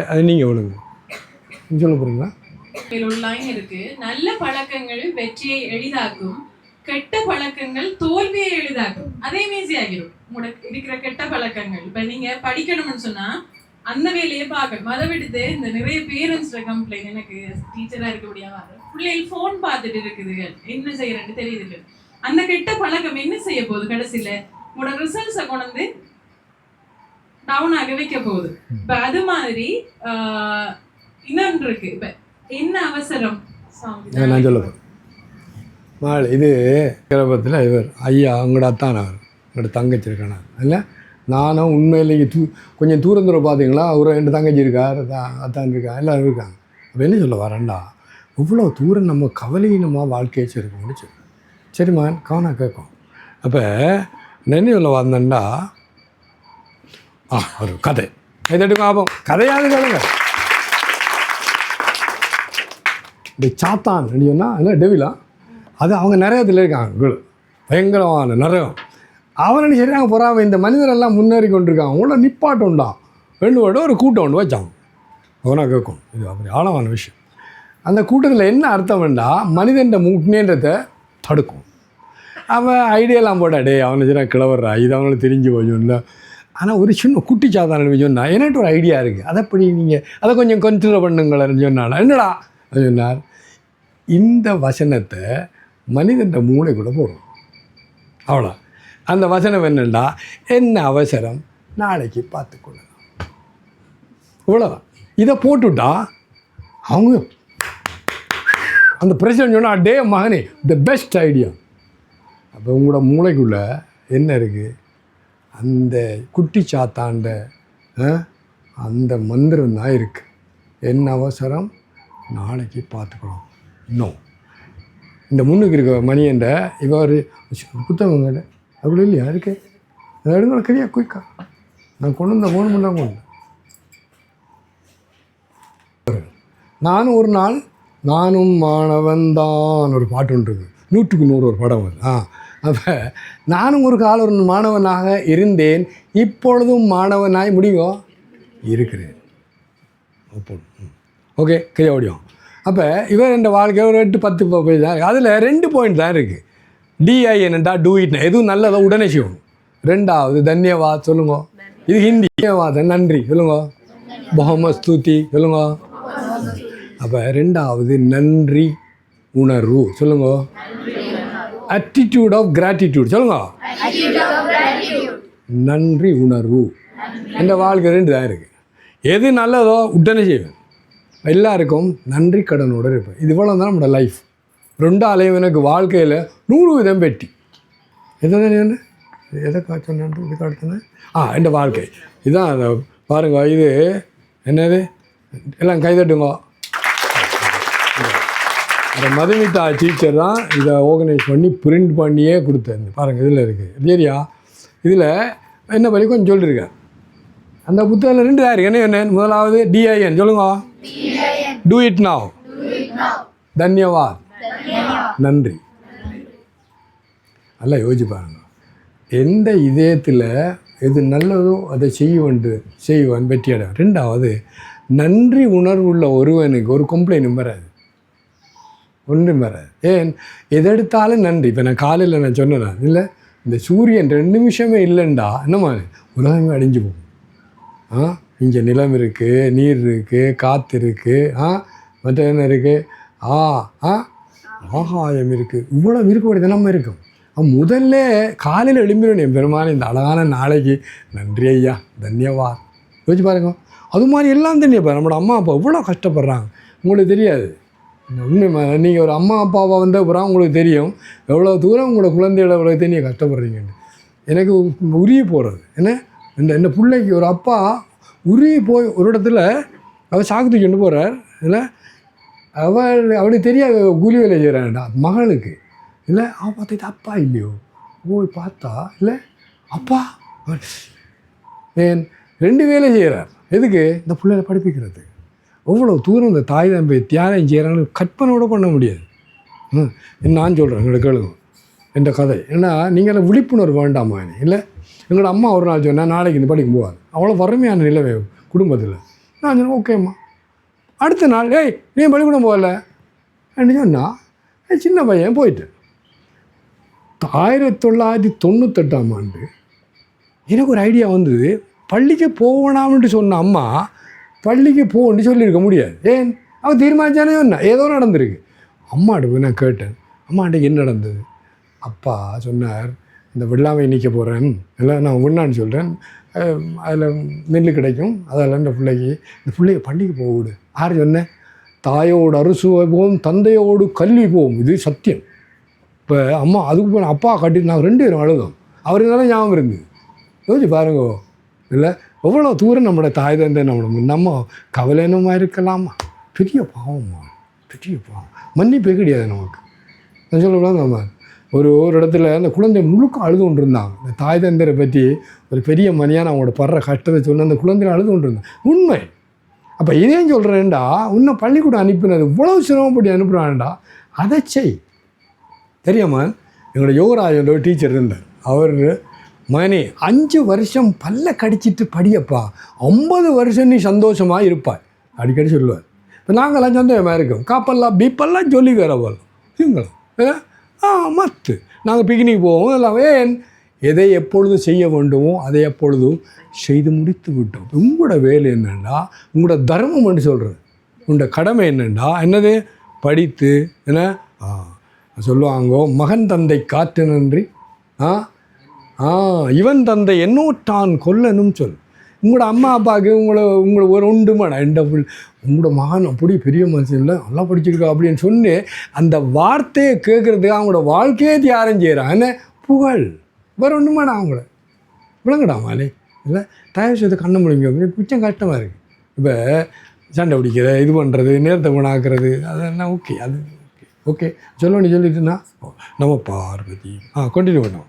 அது நீங்கள் ஒழுங்கு சொல்ல போகிறீங்களா? ஒரு லைன் இருக்கு, நல்ல பழக்கங்கள் வெற்றியை எளிதாக்கும், கெட்ட பழக்கங்கள் தோல்வியை எளிதாக்கும். அதே மீசி ஆகிடும் உங்களுக்கு இருக்கிற கெட்ட பழக்கங்கள். இப்ப நீங்க படிக்கணும்னு சொன்னா அந்த வேலையை பார்க்கணும். அதை விடுத்து இந்த நிறைய பேரண்ட்ஸ்ல கம்ப்ளைண்ட், எனக்கு டீச்சரா இருக்க முடியாம பிள்ளைகள் போன் பார்த்துட்டு இருக்குதுங்க, என்ன செய்யறேன்னு தெரியுது. அந்த கெட்ட பழக்கம் என்ன செய்ய போகுது? கடைசியில உங்களோட ரிசல்ட்ஸை கொண்டு வந்து டவுன் ஆக வைக்க போகுது. இப்ப அது மாதிரி இன்னொன்று இருக்கு. இப்ப என்ன அவசரம் நான் சொல்ல மாள் இது கிரபத்தில் இவர் ஐயா அவங்களோட அத்தான், அவர் உங்களோட தங்கச்சி இருக்கானா இல்லை? நானும் உண்மையிலேயே கொஞ்சம் தூரம் பார்த்தீங்களா, அவர் ரெண்டு தங்கச்சி இருக்கார், அத்தான் இருக்கா, எல்லோரும் இருக்காங்க. அப்போ என்ன சொல்ல வரேன்டா, இவ்வளோ தூரம் நம்ம கவலையினமாக வாழ்க்கையை சேர்க்க முடிச்சு. சரிம்மா கவனம் கேட்கும். அப்போ என்ன சொல்ல வந்தேன்டா, ஒரு கதை எதுக்கு ஆபம் கதையாவது கேளுங்க. இந்த சாத்தான் சொன்னால் இல்லை டெவிலா, அது அவங்க நிறையத்தில் இருக்காங்க, பயங்கரமான நிறைய. அவனை சரி நாங்கள் போகிறாங்க, இந்த மனிதரெல்லாம் முன்னேறி கொண்டிருக்காங்க, அவங்கள நிப்பாட்டம் உண்டா ரெண்டு ஒரு கூட்டம் ஒன்று வச்சாங்க. அவனா கேட்கும், இது அப்படி ஆழமான விஷயம். அந்த கூட்டத்தில் என்ன அர்த்தம் வேண்டாம், மனிதன் முன்னேற்றத்தை தடுக்கும். அவன் ஐடியாலாம் போட்டாடே அவனை சரி கிளவர்றா, இது அவங்களுக்கு தெரிஞ்சு போய். ஆனால் ஒரு சின்ன குட்டி சாதாரண சொன்னால் என்கிட்ட ஒரு ஐடியா இருக்குது, அதை அப்படி நீங்கள் அதை கொஞ்சம் கன்சிடர் பண்ணுங்களேன்னு சொன்னால என்னடா சொன்னார், இந்த வசனத்தை மனிதன் மூளைக்குள்ள போடும். அவ்வளோ அந்த வசனம் என்னண்டா, என்ன அவசரம், நாளைக்கு பார்த்துக்கொள்ளலாம். இவ்வளோதான். இதை போட்டுவிட்டா அவங்க அந்த பிரசிடென்ட் சொன்னால் டே மகனே த பெஸ்ட் ஐடியா. அப்போ உங்களோட மூளைக்குள்ளே என்ன இருக்குது, அந்த குட்டி சாத்தாண்ட அந்த மந்திரம் தான் இருக்குது. என்ன அவசரம், நாளைக்கு பார்த்துக்கலாம். இன்னும் இந்த முன்னுக்கு இருக்க மணியண்ட இவர் புத்தகங்க அப்படி இல்லையா இருக்கு, அதை எடுங்க கரியா குயிக்கா, நான் கொண்டு வந்த ஃபோன் பண்ண கொண்டு. நானும் ஒரு நாள் நானும் மாணவன்தான் ஒரு பாட்டு ஒன்று இருக்குது, 100க்கு 100 ஒரு படம் வருது. அப்போ நானும் ஒரு கால ஒரு மாணவனாக இருந்தேன், இப்பொழுதும் மாணவனாய் முடியும் இருக்கிறேன். ஓகே கையா ஓடியும். அப்போ இவர் இந்த வாழ்க்கை ஒரு 8-10 பேஜ் தான், அதில் 2 பாயிண்ட் தான் இருக்குது. டிஐஎன்டா டூ இட்னா எதுவும் நல்லதோ உடனே செய்யணும். 2வது தன்யவாத் சொல்லுங்க, இது ஹிந்தி. தன்யவாத நன்றி சொல்லுங்க, பஹமஸ்துதி சொல்லுங்க. அப்போ 2வது நன்றி உணர்வு சொல்லுங்க, attitude of gratitude சொல்லுங்க. நன்றி உணர்வு. இந்த வாழ்க்கை 2 தான் இருக்குது. எது நல்லதோ உடனே செய்வேன், எல்லாருக்கும் நன்றி கடனோடு இருப்பேன். இது இவ்வளோ தான் நம்மளோட லைஃப். 2ஆலையும் எனக்கு வாழ்க்கையில் 100% வெற்றி. எதை எதை காய்ச்சல் இது காட்டுனேன் இந்த வாழ்க்கை இதுதான். அதை பாருங்க, இது என்னது எல்லாம் கைதட்டுங்க. அந்த மதுமிதா டீச்சர் தான் இதை ஆர்கனைஸ் பண்ணி பிரிண்ட் பண்ணியே கொடுத்தேன். பாருங்கள் இதில் இருக்குது சரியா, இதில் என்ன பண்ணி கொஞ்சம் சொல்லியிருக்கேன். அந்த புத்தகத்தில் 2 தான் இருக்குது. என்ன 1வது டிஐஎன் சொல்லுங்க, டூ இட் நவ், தன்யவாத் நன்றி. நல்லா யோசிச்சு பாருங்க, எந்த இதயத்தில் எது நல்லதோ அதை செய்வான் வெற்றியடை. 2வது நன்றி உணர்வுள்ள ஒருவனுக்கு ஒரு கம்ப்ளைண்ட்டும் வராது, ஒன்றும் வராது. ஏன் எதெடுத்தாலும் நன்றி. இப்போ நான் காலையில் நான் சொன்னேன் இல்லை, இந்த சூரியன் 2 நிமிஷமே இல்லைண்டா என்னம்மா உலகமே அழிஞ்சு போகும். இங்கே நிலம் இருக்குது, நீர் இருக்குது, காற்று இருக்குது, மற்ற என்ன இருக்குது, ஆகாயம் இருக்குது, இவ்வளோ இருக்கக்கூடிய தினமும் இருக்கும். முதல்ல காலையில் எழும்பிடணும், என் பெருமாள் இந்த அழகான நாளைக்கு நன்றி ஐயா தன்யவாத் யோசிச்சு பாருங்க. அது மாதிரி எல்லாம் தண்ணியப்பா நம்மளோட அம்மா அப்பா எவ்வளோ கஷ்டப்படுறாங்க உங்களுக்கு தெரியாது. உண்மை, நீங்கள் ஒரு அம்மா அப்பாவை வந்த அப்புறம் உங்களுக்கு தெரியும் எவ்வளோ தூரம் உங்களோட குழந்தைகளை எவ்வளோ தண்ணியை கஷ்டப்படுறீங்கன்னு. எனக்கு உருகி போகிறது என்ன, இந்த பிள்ளைக்கு ஒரு அப்பா உருகி போய் ஒரு இடத்துல அவர் சாக்கு தூக்கிட்டு போகிறார். இல்லை அவளுக்கு தெரியாது கூலி வேலை செய்கிறான்டா மகளுக்கு. இல்லை அவன் பார்த்தா இது அப்பா இல்லையோ, போய் பார்த்தா இல்லை அப்பா ஏன் 2 வேலை செய்கிறார். எதுக்கு, இந்த பிள்ளைகளை படிப்பிக்கிறது. எவ்வளோ தூரம் இந்த தாய் தம்பி தியாகம் செய்கிறான்னு கற்பனோட பண்ண முடியாது. நான் சொல்கிறேன் எங்களோட கேளுங்க இந்த கதை. ஏன்னா நீங்கள் விழிப்புணர்வு வேண்டாமா இல்லை. எங்களோட அம்மா ஒரு நாள் சொன்னால் நாளைக்கு இந்த படிக்க போவாது, அவ்வளோ வறுமையான நிலைமை குடும்பத்தில். நான் சொன்னேன் ஓகேம்மா. அடுத்த நாள் ஏய் நீ பள்ளிக்கூடம் போகல அப்படின்னு சொன்னால் சின்ன பையன் போயிட்டு 1998ஆம் ஆண்டு எனக்கு ஒரு ஐடியா வந்தது. பள்ளிக்கு போகணாம்னு சொன்ன அம்மா பள்ளிக்கு போகணுன்னு சொல்லியிருக்க முடியாது. ஏன் அவன் தீர்மானிச்சானே சொன்னான் ஏதோ நடந்திருக்கு. அம்மாட்ட போய் நான் கேட்டேன், அம்மாட்ட என்ன நடந்தது? அப்பா சொன்னார், இந்த வெள்ளாமை நிற்க போகிறேன் இல்லை நான் ஒன்றான்னு சொல்கிறேன், அதில் நெல் கிடைக்கும், அதில் இந்த பிள்ளைய பள்ளிக்கு போகுது. யார் சொன்னேன்? தாயோடு அறுசுவை போம் தந்தையோடு கல்வி போகும், இது சத்தியம். இப்போ அம்மா அதுக்கு போய் அப்பா கட்டிட்டு நாங்கள் 2 பேரும் அழுதோம். அவருக்கு தானே ஞாபகம் இருந்தது. யோசிச்சு பாருங்க இல்லை எவ்வளோ தூரம் நம்மளோட தாய் தந்தை நம்ம கவலைனமாக இருக்கலாமா? பெரிய பாவம்மா, பெரிய பாவம். மன்னிப்பே கிடையாது நமக்கு. நான் சொல்லக்கூடாது. நம்ம ஒரு இடத்துல அந்த குழந்தை முழுக்க அழுது கொண்டு இருந்தாங்க. இந்த தாய் தந்தையை பற்றி ஒரு பெரிய மணியான அவங்களோட படுற கஷ்டத்தை சொல்லி அந்த குழந்தைய அழுது கொண்டு இருந்தாங்க. உண்மை. அப்போ இதையும் சொல்கிறேன்டா, இன்னும் பள்ளிக்கூடம் அனுப்பினது இவ்வளவு சிரமப்படி அனுப்புகிறான்டா, அதை செய். தெரியாமல் எங்களோட யோகராஜோட ஒரு டீச்சர் இருந்தார். அவர் மகனே 5 வருஷம் பல்ல கடிச்சிட்டு படியப்பா, 50 வருஷம் நீ சந்தோஷமாக இருப்பாய் அடிக்கடி சொல்லுவார். இப்போ நாங்கள்லாம் சந்தோஷமாக இருக்கோம். காப்பெல்லாம் பீப்பெல்லாம் சொல்லி வேற போகலாம் இவங்களும் மத்து நாங்கள் பிக்னிக் போவோம் எல்லாம். ஏன் எதை எப்பொழுதும் செய்ய வேண்டுமோ அதை எப்பொழுதும் செய்து முடித்து விட்டோம். உங்களோட வேலை என்னென்னா, உங்களோட தர்மம் என்று சொல்கிறது, உங்களோட கடமை என்னென்னா என்னது? படித்து என்ன சொல்லுவாங்கோ, மகன் தந்தை காற்று நன்றி இவன் தந்தை என்னோட்டான் கொல்லனும் சொல். உங்களோட அம்மா அப்பாவுக்கு உங்களை ஒரு உண்டு உங்களோட மகன் அப்படி பெரிய மனுஷன் இல்லை நல்லா படிச்சிருக்கா அப்படின்னு சொன்னு அந்த வார்த்தையை கேட்குறதுக்கு அவங்களோட வாழ்க்கையே தியாகம் செய்கிறான். என்ன புகழ் வேறு ஒன்றுமாடா அவங்கள விளங்கடாமாலே இல்லை. தயவு செய்து கண்ணை முடிங்க, மிச்சம் கஷ்டமாக இருக்குது. இப்போ சண்டை பிடிக்கிற இது பண்ணுறது, நேரத்தை குணாக்குறது, அதெல்லாம் ஓகே. அது ஓகே ஓகே சொல்ல நீ சொல்லிட்டுன்னா நம்ம பார்வதி கண்டினியூ பண்ணோம்.